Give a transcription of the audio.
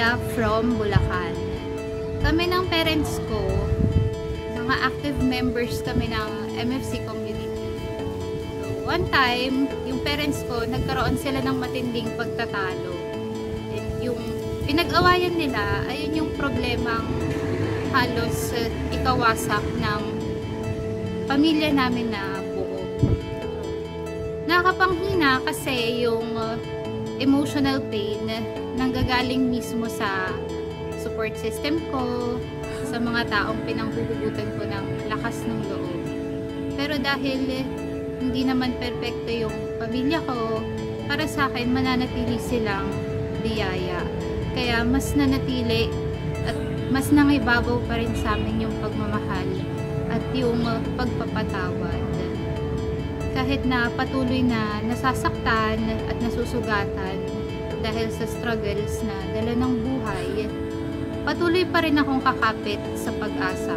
Lia from Bulacan. Kami ng parents ko, mga active members kami ng MFC community. So, one time, yung parents ko, nagkaroon sila ng matinding pagtatalo. Yung pinag-awayan nila, ayun yung problemang halos ikawasak ng pamilya namin na buo. Nakakapanghina kasi yung emotional pain nanggagaling mismo sa support system ko, sa mga taong pinanghuhugutan ko ng lakas ng loob. Pero dahil hindi naman perpekto yung pamilya ko, para sa akin mananatili silang biyaya. Kaya mas nanatili at mas nangibabaw pa rin sa amin yung pagmamahal at yung pagpapatawad. Kahit na patuloy na nasasaktan at nasusugatan dahil sa struggles na dala ng buhay, patuloy pa rin akong kakapit sa pag-asa.